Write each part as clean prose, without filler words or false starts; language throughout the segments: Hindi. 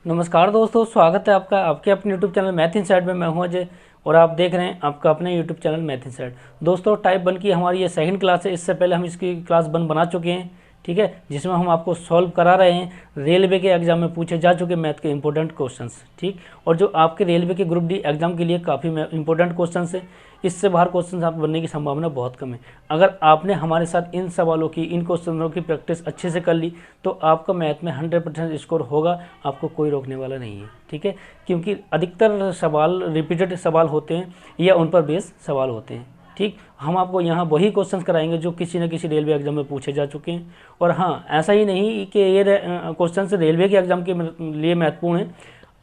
नमस्कार दोस्तों, स्वागत है आपका आपके अपने यूट्यूब चैनल मैथ इनसाइड में। मैं हूं अजय और आप देख रहे हैं आपका अपने यूट्यूब चैनल मैथ इनसाइड। दोस्तों, टाइप 1 की हमारी ये सेकंड क्लास है। इससे पहले हम इसकी क्लास 1 बना चुके हैं, ठीक है, जिसमें हम आपको सॉल्व करा रहे हैं रेलवे के एग्जाम में पूछे जा चुके मैथ के इंपॉर्टेंट क्वेश्चंस, ठीक। और जो आपके रेलवे के ग्रुप डी एग्जाम के लिए काफ़ी इंपॉर्टेंट क्वेश्चंस है। इससे बाहर क्वेश्चन आप बनने की संभावना बहुत कम है। अगर आपने हमारे साथ इन सवालों की, इन क्वेश्चनों की प्रैक्टिस अच्छे से कर ली तो आपका मैथ में 100% स्कोर होगा। आपको कोई रोकने वाला नहीं है, ठीक है, क्योंकि अधिकतर सवाल रिपीटेड सवाल होते हैं या उन पर बेस सवाल होते हैं, ठीक। हम आपको यहाँ वही क्वेश्चंस कराएंगे जो किसी न किसी रेलवे एग्जाम में पूछे जा चुके हैं। और हाँ, ऐसा ही नहीं कि ये क्वेश्चन रेलवे के एग्जाम के लिए महत्वपूर्ण है।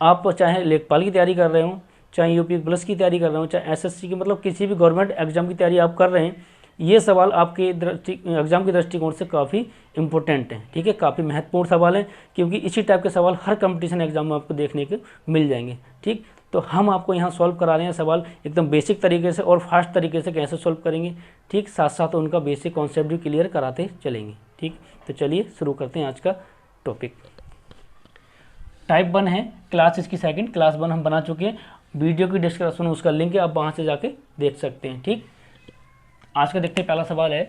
आप चाहे लेखपाल की तैयारी कर रहे हो, चाहे यूपी प्लस की तैयारी कर रहे हो, चाहे एसएससी की, मतलब किसी भी गवर्नमेंट एग्जाम की तैयारी आप कर रहे हैं, ये सवाल आपके एग्जाम के दृष्टिकोण से काफ़ी इंपॉर्टेंट है, ठीक है, काफ़ी महत्वपूर्ण सवाल है, क्योंकि इसी टाइप के सवाल हर कंपटीशन एग्जाम में आपको देखने को मिल जाएंगे, ठीक। तो हम आपको यहाँ सॉल्व करा रहे हैं सवाल एकदम बेसिक तरीके से और फास्ट तरीके से कैसे सॉल्व करेंगे, ठीक। साथ साथ उनका बेसिक कॉन्सेप्ट भी क्लियर कराते चलेंगे, ठीक। तो चलिए शुरू करते हैं आज का टॉपिक। टाइप 1 है, क्लास इसकी सेकंड, क्लास 1 हम बना चुके हैं। वीडियो की डिस्क्रिप्शन में उसका लिंक है, आप वहाँ से जाके देख सकते हैं, ठीक। आज का देखते हैं, पहला सवाल है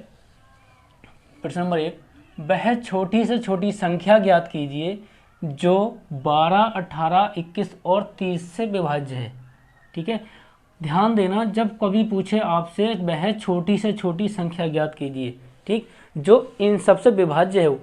प्रश्न नंबर 1। वह छोटी से छोटी संख्या ज्ञात कीजिए जो 12, 18, 21 और 30 से विभाज्य है, ठीक है। ध्यान देना, जब कभी पूछे आपसे वह छोटी से छोटी संख्या ज्ञात कीजिए, ठीक, जो इन सबसे विभाज्य है,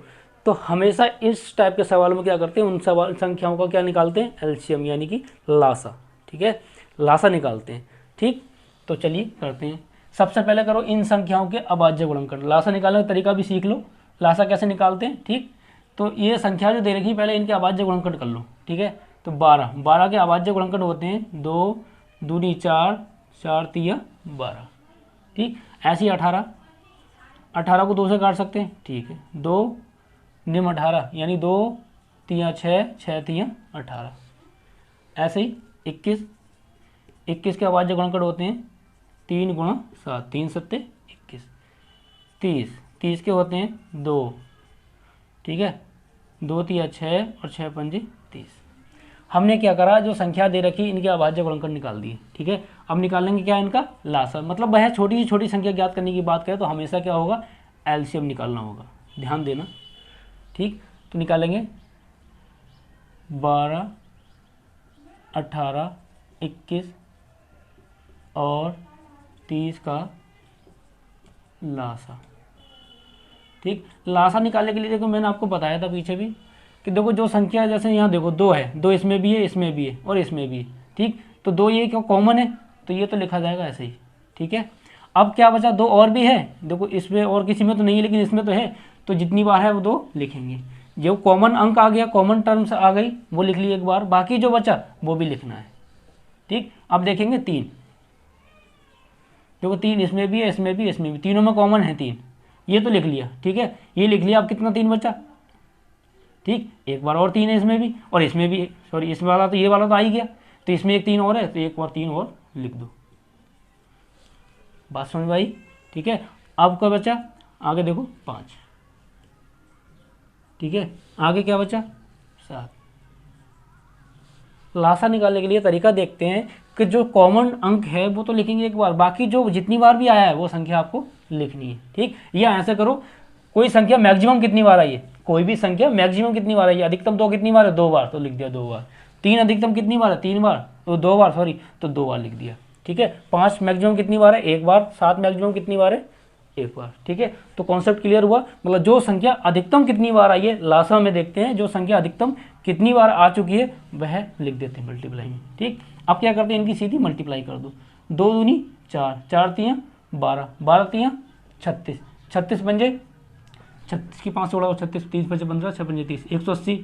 तो हमेशा इस टाइप के सवालों में क्या करते हैं, उन सवाल संख्याओं का क्या निकालते हैं, एलसीएम यानी कि लासा, ठीक है, लासा निकालते हैं, ठीक। तो चलिए करते हैं। सबसे पहले करो इन संख्याओं के अभाज्य गुणनखंड। लासा निकालने का तरीका भी सीख लो, लासा कैसे निकालते हैं, ठीक। तो ये संख्या जो दे रखी है, पहले इनके अभाज्य गुणनखंड कर लो, ठीक है। तो 12 के अभाज्य गुणनखंड होते हैं 2 दूनी 4, 4 तिया 12, ठीक। ऐसे ही 18 को 2 से काट सकते हैं, ठीक है। 2 निम 18 यानी 2 तिया 6, 6 तिया 18। ऐसे ही 21 के अभाज्य गुणनखंड होते हैं 3 गुणा 7, 3 सत्ते 21। 30 के होते हैं 2, ठीक है, 2 तिया 6 और 6 पंजे 30। हमने क्या करा, जो संख्या दे रखी इनके अभाज्य गुणनखंड निकाल दिए, ठीक है। अब निकालेंगे क्या, इनका लासा। मतलब वह छोटी से छोटी संख्या ज्ञात करने की बात करें तो हमेशा क्या होगा, एलसीएम निकालना होगा, ध्यान देना, ठीक। तो निकालेंगे 12, 18, 21 और 30 का लासा, ठीक। लासा निकालने के लिए देखो, मैंने आपको बताया था पीछे भी कि देखो जो संख्या, जैसे यहाँ देखो 2 है, 2 इसमें भी है, इसमें भी है और इसमें भी है, ठीक। तो 2 ये क्यों कॉमन है, तो ये तो लिखा जाएगा ऐसे ही, ठीक है। अब क्या बचा, 2 और भी है, देखो इसमें और किसी में तो नहीं है लेकिन इसमें तो है, तो जितनी बार है वो 2 लिखेंगे। जो कॉमन अंक आ गया, कॉमन टर्म्स आ गई, वो लिख ली एक बार, बाकी जो बचा वो भी लिखना है, ठीक। अब देखेंगे 3, देखो 3 इसमें भी है, इसमें भी, इसमें भी, तीनों में कॉमन है 3, ये तो लिख लिया, ठीक है, ये लिख लिया। अब कितना 3 बचा, ठीक, एक बार और 3 है इसमें भी और इसमें भी, सॉरी इस वाला तो, ये वाला तो आ ही गया, तो इसमें एक 3 और है, तो एक बार 3 और लिख दो। बात समझ में आई, ठीक है। अब क्या बचा, आगे देखो 5, ठीक है, आगे क्या बचा 7। लासा निकालने के लिए तरीका देखते हैं कि जो कॉमन अंक है वो तो लिखेंगे एक बार, बाकी जो जितनी बार भी आया है वो संख्या आपको लिखनी है, ठीक। या ऐसे करो, कोई संख्या मैक्सिमम कितनी बार आई है, कोई भी संख्या मैक्सिमम कितनी बार आई है, अधिकतम तो कितनी बार है, 2 बार, तो लिख दिया 2 बार। 3 अधिकतम कितनी बार है, 3 बार, तो 2 बार, सॉरी, तो 2 बार लिख दिया, ठीक है। 5 मैक्सिमम कितनी बार है, 1 बार। 7 मैक्सिमम कितनी बार है, 1 बार, ठीक है। तो कॉन्सेप्ट क्लियर हुआ, मतलब जो संख्या अधिकतम कितनी बार आई है, लासा में देखते हैं जो संख्या अधिकतम कितनी बार आ चुकी है वह लिख देते हैं मल्टीप्लाई में, ठीक। अब क्या करते हैं, इनकी सीधी मल्टीप्लाई कर दो, 2 दूनी 4, 4 तियाँ 12, 12 तियाँ 36, 36 पंजे 36 की 5 से उड़ा 36, 30 पंजे 15, 6 पंजे 30, 180,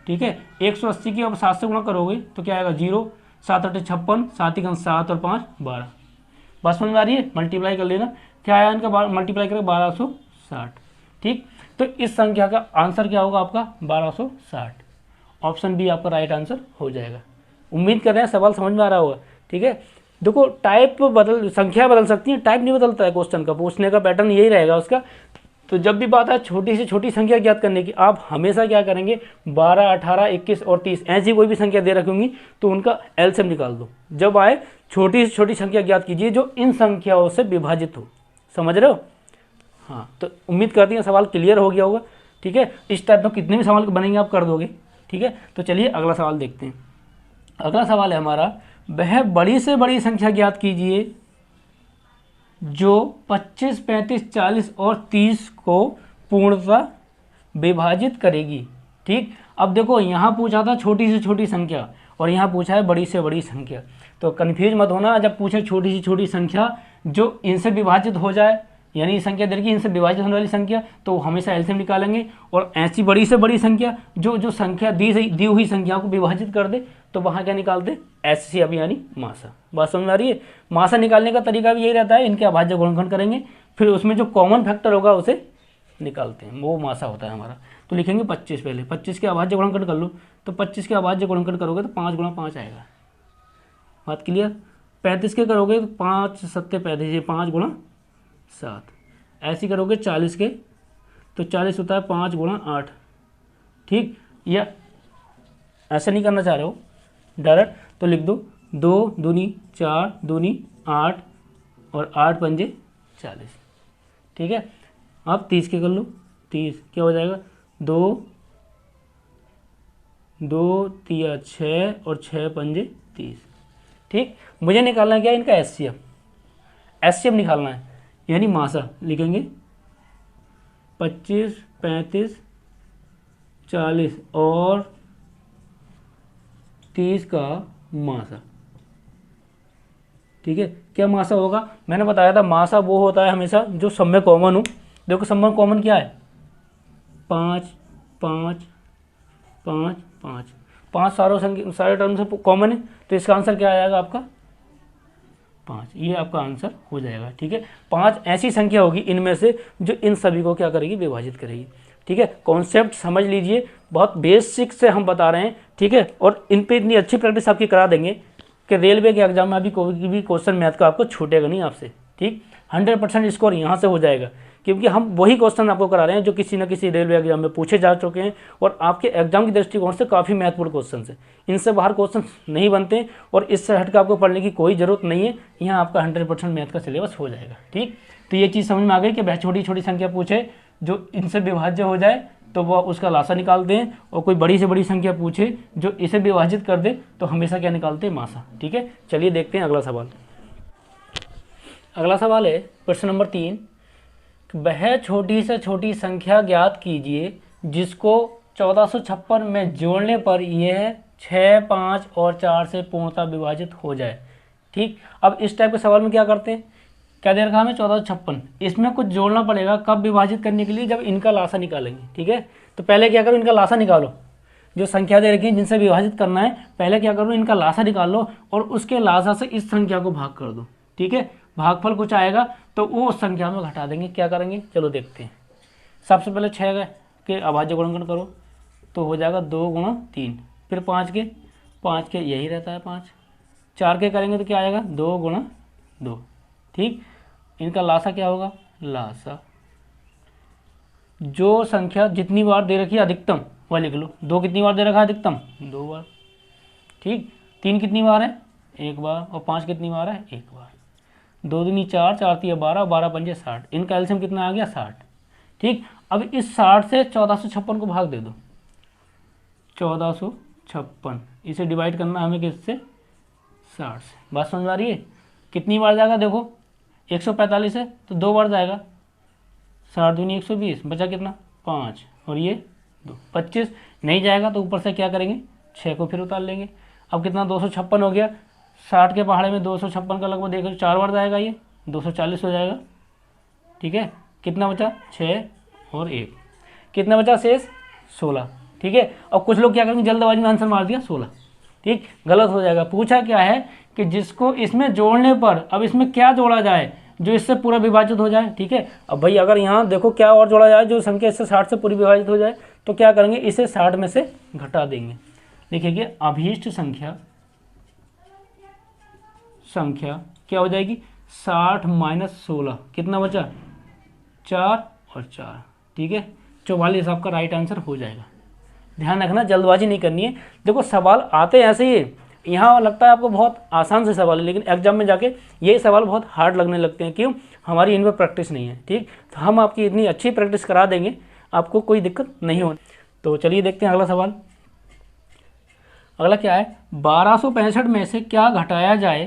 ठीक है। 180 की अब 7 से गुणा करोगे तो क्या आएगा 0, 7 8 56, 7 ही 7 और 5 12। बस समझ में आ रही है, मल्टीप्लाई कर लेना, क्या आया इनका, मल्टीप्लाई करें 1260, ठीक। तो इस संख्या का आंसर क्या होगा आपका 1260, ऑप्शन बी आपका राइट आंसर हो जाएगा। उम्मीद कर रहे हैं सवाल समझ में आ रहा होगा, ठीक है। देखो टाइप संख्या बदल सकती है, टाइप नहीं बदलता है क्वेश्चन का, पूछने का पैटर्न यही रहेगा उसका। तो जब भी बात है छोटी से छोटी संख्या ज्ञात करने की, आप हमेशा क्या करेंगे 12, 18, 21 और 30 ऐसी कोई भी संख्या दे रखी होंगी तो उनका एलसीएम निकाल दो। जब आए छोटी से छोटी संख्या ज्ञात कीजिए जो इन संख्याओं से विभाजित हो। समझ रहे हो? हाँ, तो उम्मीद करती हैं सवाल क्लियर हो गया होगा। ठीक है, इस टाइप में कितने भी सवाल बनेंगे आप कर दोगे। ठीक है, तो चलिए अगला सवाल देखते हैं। अगला सवाल है हमारा, वह बड़ी से बड़ी संख्या ज्ञात कीजिए जो 25, 35, 40 और 30 को पूर्णतः विभाजित करेगी। ठीक, अब देखो यहाँ पूछा था छोटी से छोटी संख्या और यहाँ पूछा है बड़ी से बड़ी संख्या, तो कन्फ्यूज मत होना। जब पूछे छोटी से छोटी संख्या जो इनसे विभाजित हो जाए, यानी संख्या दे रखी इनसे विभाजित होने वाली संख्या, तो हमेशा एलसीएम निकालेंगे। और ऐसी बड़ी से बड़ी संख्या जो संख्या दी हुई संख्याओं को विभाजित कर दे, तो वहाँ क्या निकालते? एचसीएफ यानी मासा। बात समझ में आ रही है? मासा निकालने का तरीका भी यही रहता है, इनके अभाज्य गुणनखंड करेंगे, फिर उसमें जो कॉमन फैक्टर होगा उसे निकालते हैं, वो मासा होता है हमारा। तो लिखेंगे 25 पहले, 25 के अभाज्य गुणनखंड कर लो, तो 25 के अभाज्य गुणनखंड करोगे तो 5 गुणा 5 आएगा। बात क्लियर? 35 के करोगे तो 5 सत्ते 35, 5 गुणा 7। ऐसे करोगे 40 के तो 40 होता है 5 गुणा 8। ठीक, या ऐसा नहीं करना चाह रहे हो डायरेक्ट, तो लिख दो 2 दूनी 4 दूनी 8 और 8 पंजे 40। ठीक है, अब 30 के कर लो, 30 क्या हो जाएगा 2 3 6 और 6 पंजे 30। ठीक, मुझे निकालना है क्या इनका एचसीएफ निकालना है, यानी मासा लिखेंगे 25, 35, 40 और 30 का मासा। ठीक है, क्या मासा होगा? मैंने बताया था मासा वो होता है हमेशा जो सब में कॉमन हो। देखो सब में कॉमन क्या है? 5 5 5 5 5 सारे टर्म से कॉमन है, तो इसका आंसर क्या आएगा आपका? 5। ये आपका आंसर हो जाएगा। ठीक है, 5 ऐसी संख्या होगी इनमें से जो इन सभी को क्या करेगी? विभाजित करेगी। ठीक है, कॉन्सेप्ट समझ लीजिए, बहुत बेसिक से हम बता रहे हैं। ठीक है, और इन पे इतनी अच्छी प्रैक्टिस आपकी करा देंगे कि रेलवे के एग्जाम में अभी कोई भी क्वेश्चन मैथ का आपको छूटेगा नहीं आपसे। ठीक, 100% स्कोर यहाँ से हो जाएगा, क्योंकि हम वही क्वेश्चन आपको करा रहे हैं जो किसी न किसी रेलवे एग्जाम में पूछे जा चुके हैं और आपके एग्जाम की दृष्टिकोण से काफ़ी महत्वपूर्ण क्वेश्चन है। इनसे बाहर क्वेश्चन नहीं बनते और इससे हटकर आपको पढ़ने की कोई ज़रूरत नहीं है। यहाँ आपका 100% मैथ का सिलेबस हो जाएगा। ठीक, तो ये चीज़ समझ में आ गई कि वह छोटी छोटी संख्या पूछे जो इनसे विभाज्य हो जाए तो वह उसका लासा निकालते हैं, और कोई बड़ी से बड़ी संख्या पूछे जो इसे विभाजित कर दे तो हमेशा क्या निकालते हैं? मासा। ठीक है, चलिए देखते हैं अगला सवाल। अगला सवाल है प्रश्न नंबर 3, वह छोटी से छोटी संख्या ज्ञात कीजिए जिसको 1456 में जोड़ने पर यह 6, 5 और 4 से पूर्णतः विभाजित हो जाए। ठीक, अब इस टाइप के सवाल में क्या करते हैं? क्या दे रखा हमें? 1456, इसमें कुछ जोड़ना पड़ेगा। कब विभाजित करने के लिए? जब इनका लासा निकालेंगे। ठीक है, तो पहले क्या करो? इनका लासा निकालो। जो संख्या दे रखी है जिनसे विभाजित करना है, पहले क्या करो? इनका लासा निकाल लो और उसके लासा से इस संख्या को भाग कर दो। ठीक है, भागफल कुछ आएगा तो वो उस संख्या में घटा देंगे। क्या करेंगे? चलो देखते हैं। सबसे पहले 6 के अभाज्य गुणनखंड करो तो हो जाएगा 2 गुणा 3, फिर 5 के यही रहता है 5, 4 के करेंगे तो क्या आएगा? 2 गुणा 2। ठीक, इनका लासा क्या होगा? लासा जो संख्या जितनी बार दे रखी है अधिकतम वह लिख लो। 2 कितनी बार दे रखा है अधिकतम? 2 बार। ठीक, 3 कितनी बार है? 1 बार। और 5 कितनी बार है? 1 बार। 2 दूनी 4, 4 तीन 12, 12 पंजे 60। इनका एलसीएम कितना आ गया? 60। ठीक, अब इस 60 से 1456 को भाग दे दो। 1456 इसे डिवाइड करना हमें किससे? 60 से। बात समझ आ रही है? कितनी बार जाएगा? देखो 145 है तो 2 बार जाएगा। 60 दूनी 120, बचा कितना? 5 और ये 2, 25 नहीं जाएगा तो ऊपर से क्या करेंगे? 6 को फिर उतार लेंगे। अब कितना? 256 हो गया। 60 के पहाड़े में 256 का लगभग देखो 4 बार जाएगा, ये 240 हो जाएगा। ठीक है, कितना बचा? 6 और 1, कितना बचा शेष? 16। ठीक है, अब कुछ लोग क्या करेंगे? जल्दबाजी में आंसर मार दिया 16। ठीक, गलत हो जाएगा। पूछा क्या है कि जिसको इसमें जोड़ने पर, अब इसमें क्या जोड़ा जाए जो इससे पूरा विभाजित हो जाए। ठीक है, अब भाई अगर यहाँ देखो क्या और जोड़ा जाए जो संख्या इससे 60 से पूरी विभाजित हो जाए, तो क्या करेंगे? इसे 60 में से घटा देंगे। देखिए अभीष्ट संख्या क्या हो जाएगी? 60 - 16, कितना बचा? 4 और 4, ठीक है। 44 आपका राइट आंसर हो जाएगा। ध्यान रखना, जल्दबाजी नहीं करनी है। देखो सवाल आते ऐसे ही है, यहाँ लगता है आपको बहुत आसान से सवाल है, लेकिन एग्जाम में जाके ये सवाल बहुत हार्ड लगने लगते हैं। क्यों? हमारी इन पर प्रैक्टिस नहीं है, ठीक। तो हम आपकी इतनी अच्छी प्रैक्टिस करा देंगे, आपको कोई दिक्कत नहीं होगी। तो चलिए देखते हैं अगला सवाल। अगला क्या है, 1265 में से क्या घटाया जाए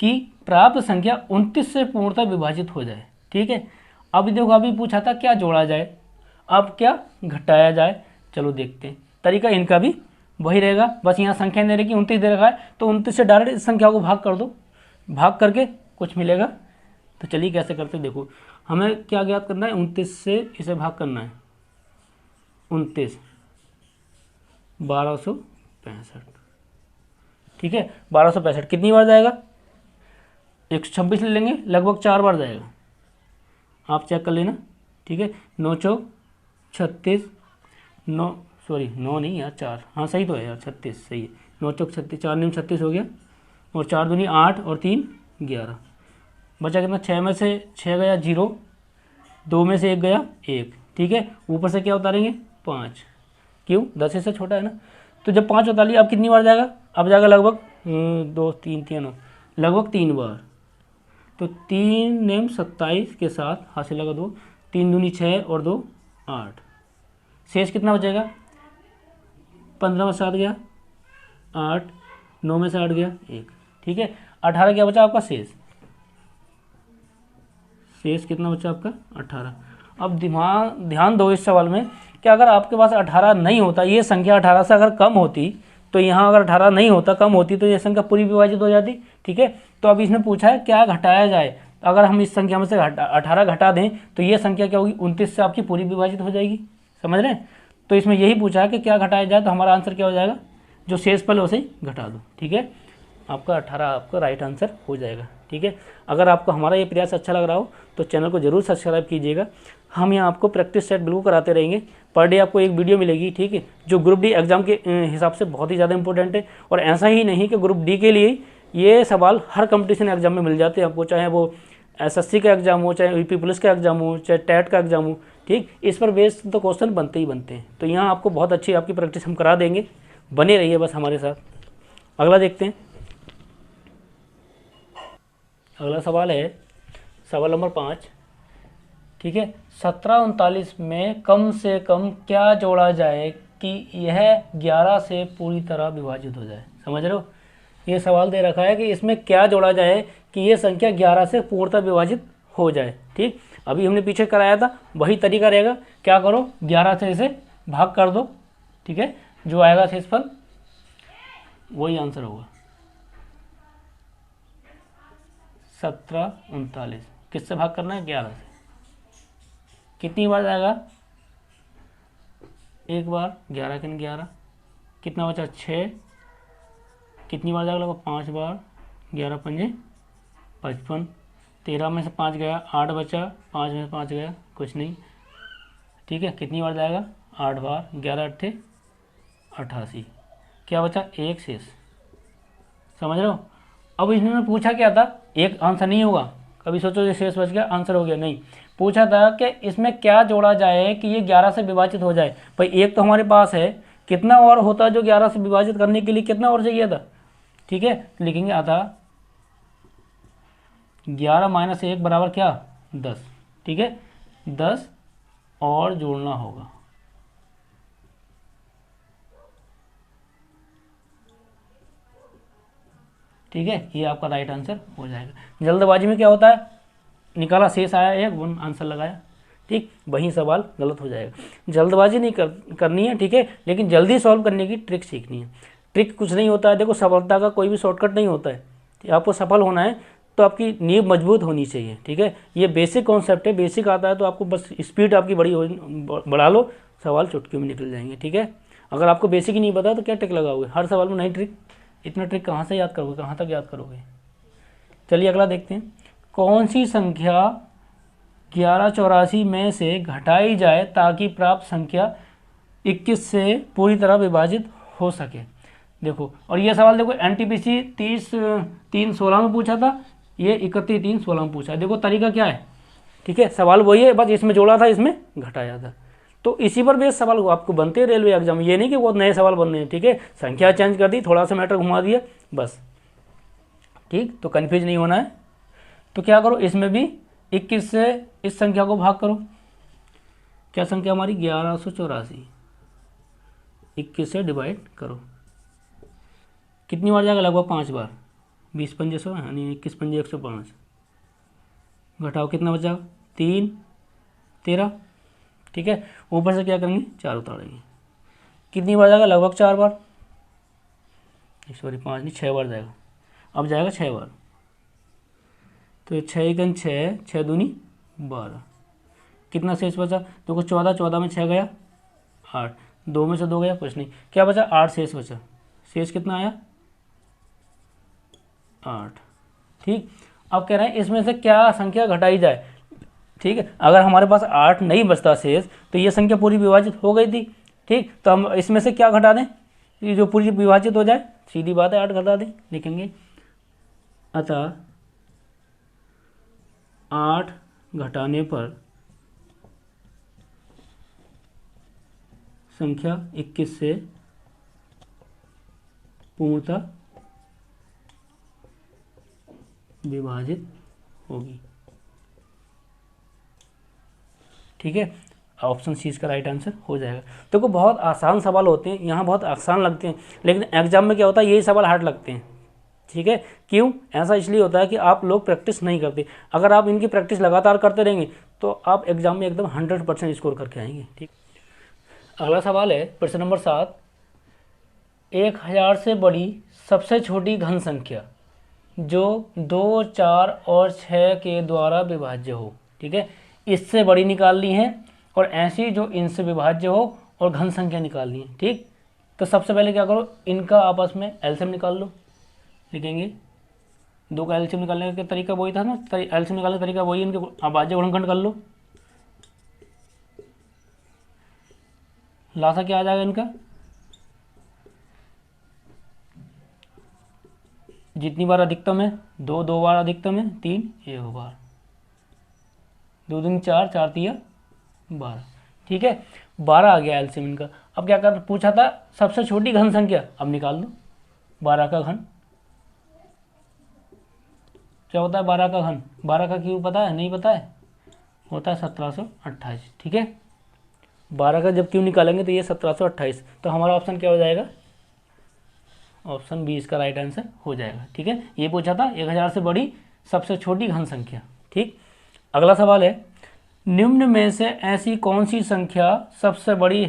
कि प्राप्त संख्या 29 से पूर्णतः विभाजित हो जाए, ठीक है। अभी देखो, अभी पूछा था क्या जोड़ा जाए, अब क्या घटाया जाए। चलो देखते हैं, तरीका इनका भी वही रहेगा, बस यहाँ संख्या दे रही कि 29 दे रखा है, तो 29 से डायरेक्ट इस संख्या को भाग कर दो, भाग करके कुछ मिलेगा। तो चलिए कैसे करते, देखो हमें क्या ज्ञात करना है, 29 से इसे भाग करना है। 29 1265, ठीक है। 1265 कितनी बार जाएगा, 126 ले लेंगे, लगभग 4 बार जाएगा, आप चेक कर लेना, ठीक है। 9 चौक 36, 9 सॉरी 9 नहीं यार 4, हाँ सही तो है यार, 36 सही है। 9 चौक 36, 4 9 36 हो गया, और 4 दूनी 8 और 3 11, बचा कितना, 6 में से 6 गया 0, 2 में से 1 गया 1, ठीक है। ऊपर से क्या उतारेंगे 5, क्यों 10 से छोटा है ना। तो जब 5 उतार लिया, अब कितनी बार जाएगा, अब जाएगा लगभग 2 3 3 लगभग 3 बार। तो 3 नेम 27 के साथ हासिल लगा 2, 3 दूनी 6 और 2 8, शेष कितना बचेगा, 15 में 7 गया 8, 9 में से 8 गया 1, ठीक है। 18 क्या बचा आपका शेष, शेष कितना बचा आपका 18। अब ध्यान दो इस सवाल में कि अगर आपके पास 18 नहीं होता, ये संख्या 18 से अगर कम होती, तो यहाँ अगर 18 नहीं होता, कम होती, तो ये संख्या पूरी विभाजित हो जाती, ठीक है। तो अब इसने पूछा है क्या घटाया जाए, अगर हम इस संख्या में से 18 घटा दें तो ये संख्या क्या होगी, 29 से आपकी पूरी विभाजित हो जाएगी, समझ रहे हैं। तो इसमें यही पूछा है कि क्या घटाया जाए, तो हमारा आंसर क्या हो जाएगा, जो शेष पल उसे ही घटा दो, ठीक है। आपका 18 आपका राइट आंसर हो जाएगा, ठीक है। अगर आपको हमारा ये प्रयास अच्छा लग रहा हो तो चैनल को जरूर सब्सक्राइब कीजिएगा। हम यहाँ आपको प्रैक्टिस सेट बिल्कुल कराते रहेंगे, पर डे आपको एक वीडियो मिलेगी, ठीक है, जो ग्रुप डी एग्जाम के हिसाब से बहुत ही ज़्यादा इंपॉर्टेंट है। और ऐसा ही नहीं कि ग्रुप डी के लिए ये सवाल हर कंपटीशन एग्जाम में मिल जाते हैं आपको, चाहे वो एसएससी का एग्जाम हो, चाहे यूपी पुलिस का एग्जाम हो, चाहे टेट का एग्जाम हो, ठीक। इस पर बेस्ड तो क्वेश्चन बनते ही बनते हैं। तो यहाँ आपको बहुत अच्छी आपकी प्रैक्टिस हम करा देंगे, बने रहिए बस हमारे साथ। अगला देखते हैं, अगला सवाल है सवाल नंबर 5, ठीक है। 1739 में कम से कम क्या जोड़ा जाए कि यह 11 से पूरी तरह विभाजित हो जाए, समझ रहे हो। ये सवाल दे रखा है कि इसमें क्या जोड़ा जाए कि ये संख्या 11 से पूर्णतः विभाजित हो जाए, ठीक। अभी हमने पीछे कराया था, वही तरीका रहेगा, क्या करो 11 से इसे भाग कर दो, ठीक है। जो आएगा शेषफल वही आंसर होगा। 1739 किससे भाग करना है, 11 से। कितनी बार जाएगा, एक बार, 11 के 11, कितना बचा 6, कितनी बार जाएगा, 5 बार, 11 पंजे 55, 13 में से 5 गया 8 बचा, 5 में से 5 गया कुछ नहीं, ठीक है। कितनी बार जाएगा 8 बार, 11 अट्ठे 88, क्या बचा 1 शेष, समझ रहे हो। अब इन्होंने पूछा क्या था, एक आंसर नहीं होगा, कभी सोचो ये शेष बच गया आंसर हो गया, नहीं। पूछा था कि इसमें क्या जोड़ा जाए कि ये 11 से विभाजित हो जाए। भाई एक तो हमारे पास है, कितना और होता जो 11 से विभाजित करने के लिए कितना और चाहिए था, ठीक है। लिखेंगे आता 11 माइनस 1 बराबर क्या 10, ठीक है। 10 और जोड़ना होगा, ठीक है। ये आपका राइट आंसर हो जाएगा। जल्दबाजी में क्या होता है, निकाला शेष आया एक, वन आंसर लगाया, ठीक, वही सवाल गलत हो जाएगा। जल्दबाजी नहीं करनी है, ठीक है, लेकिन जल्दी सॉल्व करने की ट्रिक सीखनी है। ट्रिक कुछ नहीं होता है, देखो सफलता का कोई भी शॉर्टकट नहीं होता है। आपको सफल होना है तो आपकी नींव मजबूत होनी चाहिए, ठीक है। ये बेसिक कॉन्सेप्ट है, बेसिक आता है तो आपको बस स्पीड आपकी बढ़ा लो, सवाल चुटकी में निकल जाएंगे, ठीक है। अगर आपको बेसिक ही नहीं पता तो क्या ट्रिक लगाओगे, हर सवाल में नई ट्रिक, इतना ट्रिक कहाँ से याद करोगे, कहाँ तक याद करोगे। चलिए अगला देखते हैं, कौन सी संख्या 1184 में से घटाई जाए ताकि प्राप्त संख्या 21 से पूरी तरह विभाजित हो सके। देखो, और ये सवाल देखो एनटीपीसी 30/3/16 में पूछा था, ये 31/3/16 में पूछा है। देखो तरीका क्या है, ठीक है, सवाल वही है, बस इसमें जोड़ा था, इसमें घटाया था। तो इसी पर बेस सवाल आपको बनते हैं रेलवे एग्जाम, ये नहीं कि बहुत नए सवाल बन रहे हैं। ठीक है, संख्या चेंज कर दी, थोड़ा सा मैटर घुमा दिया बस। ठीक, तो कन्फ्यूज नहीं होना है। तो क्या करो, इसमें भी 21 से इस संख्या को भाग करो। क्या संख्या हमारी 1184, 21 से डिवाइड करो। कितनी बार जाएगा, लगभग 5 बार। 20 पंजे 100, यानी 21 पंजे 105। घटाओ, कितना बचा, 3 13। ठीक है, ऊपर से क्या करेंगे, 4 उतारेंगे। कितनी बार जाएगा, लगभग 4 बार, सॉरी 5 नहीं 6 बार जाएगा। अब जाएगा 6 बार, तो 6 एकन 6, 6 दूनी 12। कितना शेष बचा, देखो 14, 14 में 6 गया 8, 2 में से 2 गया कुछ नहीं, क्या बचा 8 शेष बचा। शेष कितना आया 8। ठीक, अब कह रहे हैं इसमें से क्या संख्या घटाई जाए। ठीक है, अगर हमारे पास 8 नहीं बचता शेष, तो ये संख्या पूरी विभाजित हो गई थी। ठीक, तो हम इसमें से क्या घटा दें, ये जो पूरी विभाजित हो जाए, सीधी बात है 8 घटा दें, लिखेंगे। अतः 8 घटाने पर संख्या 21 से पूर्णतः विभाजित होगी। ठीक है, ऑप्शन सी इसका राइट आंसर हो जाएगा। देखो बहुत आसान सवाल होते हैं, यहाँ बहुत आसान लगते हैं, लेकिन एग्जाम में क्या होता है, यही सवाल हार्ड लगते हैं। ठीक है, क्यों ऐसा, इसलिए होता है कि आप लोग प्रैक्टिस नहीं करते। अगर आप इनकी प्रैक्टिस लगातार करते रहेंगे तो आप एग्जाम में एकदम 100% स्कोर करके आएंगे। ठीक, अगला सवाल है प्रश्न नंबर 7। 1000 से बड़ी सबसे छोटी घन संख्या जो 2, 4 और 6 के द्वारा विभाज्य हो। ठीक है, इससे बड़ी निकालनी है, और ऐसी जो इनसे विभाज्य हो, और घन संख्या निकालनी है। ठीक, तो सबसे पहले क्या करो, इनका आपस में एलसीएम निकाल लो। लिखेंगे, 2 का एलसीएम निकालने का तरीका वही था ना, एलसीएम निकालने का तरीका वही, इनके अभाज्य गुणनखंड कर लो। लासा क्या आ जाएगा इनका, जितनी बार अधिकतम है 2, 2 बार अधिकतम है 3, 1 बार, 2 दूनी 4, 4 तिया 12। ठीक है, 12 आ गया एलसीएम इनका। अब क्या कर पूछा था, सबसे छोटी घन संख्या, अब निकाल दो 12 का घन। क्या होता है 12 का घन, 12 का क्यूब पता है, नहीं पता है, होता है 1728। ठीक है, 12 का जब क्यूब निकालेंगे तो ये 1728, तो हमारा ऑप्शन क्या हो जाएगा, ऑप्शन बी इसका राइट आंसर हो जाएगा। ठीक है, ये पूछा था 1000 से बड़ी सबसे छोटी घन संख्या। ठीक, अगला सवाल है, निम्न में से ऐसी कौन सी संख्या सबसे बड़ी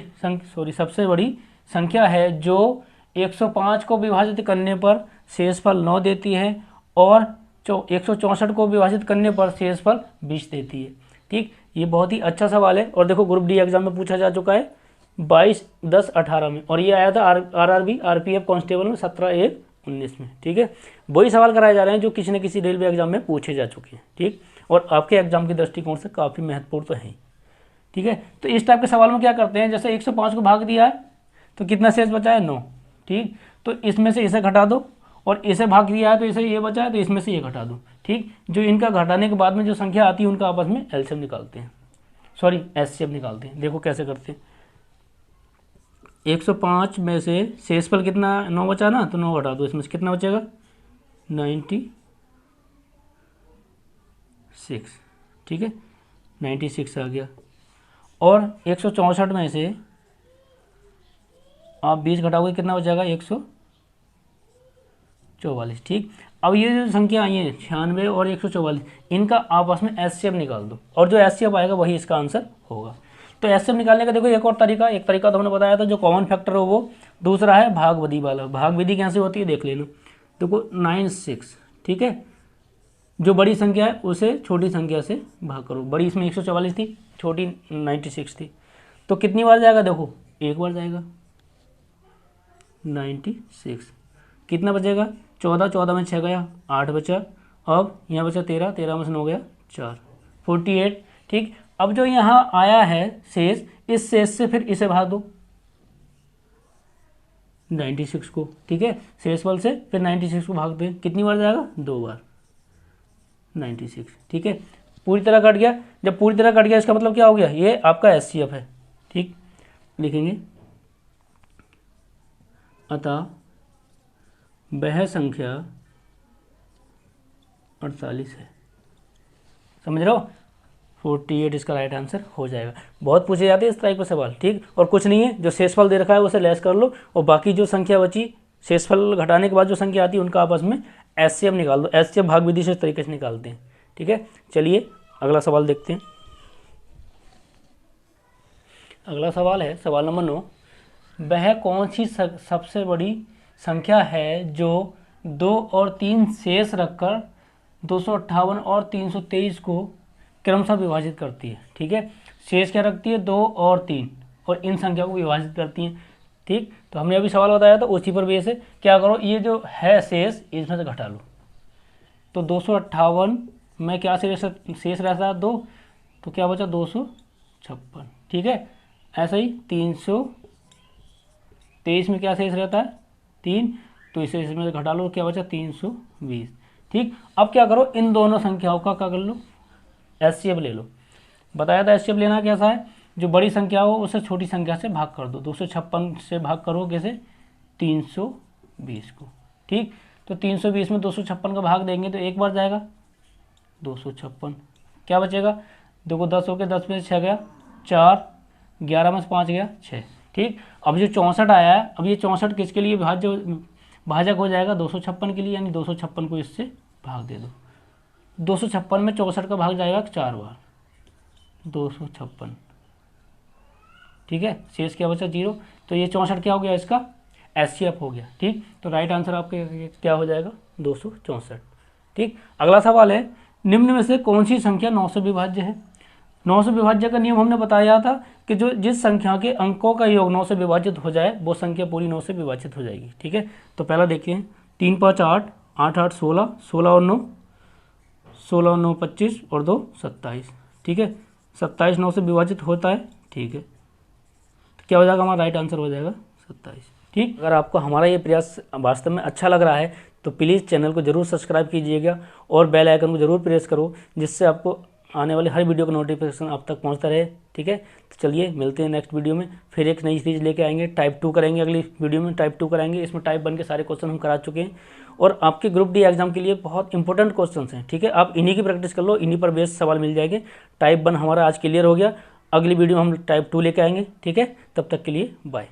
संख्या है जो 105 को विभाजित करने पर शेषफल 9 देती है, और 164 को विभाजित करने पर शेषफल 20 देती है। ठीक, ये बहुत ही अच्छा सवाल है, और देखो ग्रुप डी एग्जाम में पूछा जा चुका है 22/10/18 में, और ये आया था आरआरबी आरपीएफ कांस्टेबल में 17/1/19 में। ठीक है, वही सवाल कराए जा रहे हैं जो किसी न किसी रेलवे एग्जाम में पूछे जा चुके हैं। ठीक, और आपके एग्जाम के दृष्टिकोण से काफ़ी महत्वपूर्ण तो है। ठीक है, तो इस टाइप के सवाल में क्या करते हैं, जैसे 105 को भाग दिया है तो कितना शेष बचा है 9। ठीक, तो इसमें से इसे घटा दो, और इसे भाग दिया है तो इसे ये बचा है, तो इसमें से ये घटा दो। ठीक, जो इनका घटाने के बाद में जो संख्या आती है उनका आपस में एलसीएम निकालते हैं, सॉरी एचसीएफ निकालते हैं। देखो कैसे करते हैं, 105 में से शेषफल कितना 9 बचा ना, तो 9 घटा दो, इसमें से कितना बचेगा 96। ठीक है, 96 आ गया, और 164 में से आप 20 घटाओगे कितना बचेगा 144। ठीक, अब ये जो संख्या आई है 96 और 144, इनका आपस में एचसीएफ निकाल दो, और जो एचसीएफ आएगा वही इसका आंसर होगा। तो एचसीएफ निकालने का देखो एक और तरीका, एक तरीका तो हमने बताया था जो कॉमन फैक्टर हो वो, दूसरा है भाग विधि वाला। भाग विधि कैसे होती है देख लेना। देखो 96, ठीक है, जो बड़ी संख्या है उसे छोटी संख्या से भाग करो। बड़ी इसमें 144 थी, छोटी 96 थी, तो कितनी बार जाएगा, देखो एक बार जाएगा 96। कितना बचेगा 14, 14 में 6 गया 8 बचा, अब यहाँ बचा 13, 13 में से 9 गया 4, 48। ठीक, अब जो यहाँ आया है शेष, इस शेष से फिर इसे भाग दो 96 को। ठीक है, शेषफल से फिर 96 को भाग दें, कितनी बार जाएगा 2 बार 96। ठीक है, पूरी तरह कट गया। जब पूरी तरह कट गया इसका मतलब क्या हो गया, ये आपका HCF है। ठीक, लिखेंगे अतः वह संख्या 48 है। समझ रहे हो, 48 इसका राइट आंसर हो जाएगा। बहुत पूछे जाते हैं इस टाइप के सवाल। ठीक, और कुछ नहीं है, जो शेषफल दे रखा है उसे लेस कर लो और बाकी जो संख्या बची शेषफल घटाने के बाद जो संख्या आती है उनका आपस में HCF निकाल दो। HCF भाग विधि से इस तरीके से निकालते हैं। ठीक है, चलिए अगला सवाल देखते हैं। अगला सवाल है सवाल नंबर 9। वह कौन सी सबसे बड़ी संख्या है जो 2 और 3 शेष रखकर 258 और 323 को क्रमशः विभाजित करती है। ठीक है, शेष क्या रखती है, 2 और 3, और इन संख्या को विभाजित करती हैं। ठीक, तो हमने अभी सवाल बताया था उसी पर बेस है। क्या करो, ये जो है शेष इसमें से घटा लो, तो 258 में क्या शेष रहता है 2, तो क्या बचा 256। ठीक है, ऐसा ही 323 में क्या शेष रहता है 3, तो इसे इसमें से घटा लो, क्या बचा 320। ठीक, अब क्या करो, इन दोनों संख्याओं का क्या कर लो, HCF ले लो। बताया था HCF लेना कैसा है, जो बड़ी संख्या हो उसे छोटी संख्या से भाग कर दो। 256 से भाग करो कैसे, 320 को। ठीक, तो 320 में 256 का भाग देंगे तो एक बार जाएगा 256, क्या बचेगा, देखो 10 हो गया, 10 में से 6 गया 4, 11 में से 5 गया 6। ठीक, अब जो 64 आया है, अब ये 64 किसके लिए भाजक हो जाएगा, 256 के लिए, यानी 256 को इससे भाग दे दो। 256 में 64 का भाग जाएगा 4 बार, 256। ठीक है, शेष क्या बचा 0, तो ये 64 क्या हो गया, इसका HCF हो गया। ठीक, तो राइट आंसर आपके क्या हो जाएगा 264। ठीक, अगला सवाल है, निम्न में से कौन सी संख्या 9 से विभाज्य है। 9 से विभाज्य का नियम हमने बताया था कि जो जिस संख्या के अंकों का योग 9 से विभाजित हो जाए वो संख्या पूरी 9 से विभाजित हो जाएगी। ठीक है, तो पहला देखिए 3 5 8, 8 8 16, 16 और 9 16 और 9 25 और 2 27। ठीक है, 27 9 से विभाजित होता है। ठीक है, तो क्या हो जाएगा, हमारा राइट आंसर हो जाएगा 27। ठीक, अगर आपको हमारा ये प्रयास वास्तव में अच्छा लग रहा है तो प्लीज़ चैनल को जरूर सब्सक्राइब कीजिएगा और बेल आइकन को जरूर प्रेस करो, जिससे आपको आने वाली हर वीडियो का नोटिफिकेशन आप तक पहुंचता रहे। ठीक है, तो चलिए मिलते हैं नेक्स्ट वीडियो में, फिर एक नई सीरीज लेके आएंगे। टाइप 2 करेंगे, अगली वीडियो में टाइप 2 कराएंगे। इसमें टाइप 1 के सारे क्वेश्चन हम करा चुके हैं और आपके ग्रुप डी एग्जाम के लिए बहुत इंपॉर्टेंट क्वेश्चन हैं। ठीक है, आप इन्हीं की प्रैक्टिस कर लो, इन्हीं पर बेस्ड सवाल मिल जाएंगे। टाइप 1 हमारा आज क्लियर हो गया, अगली वीडियो में हम टाइप 2 लेके आएंगे। ठीक है, तब तक के लिए बाय।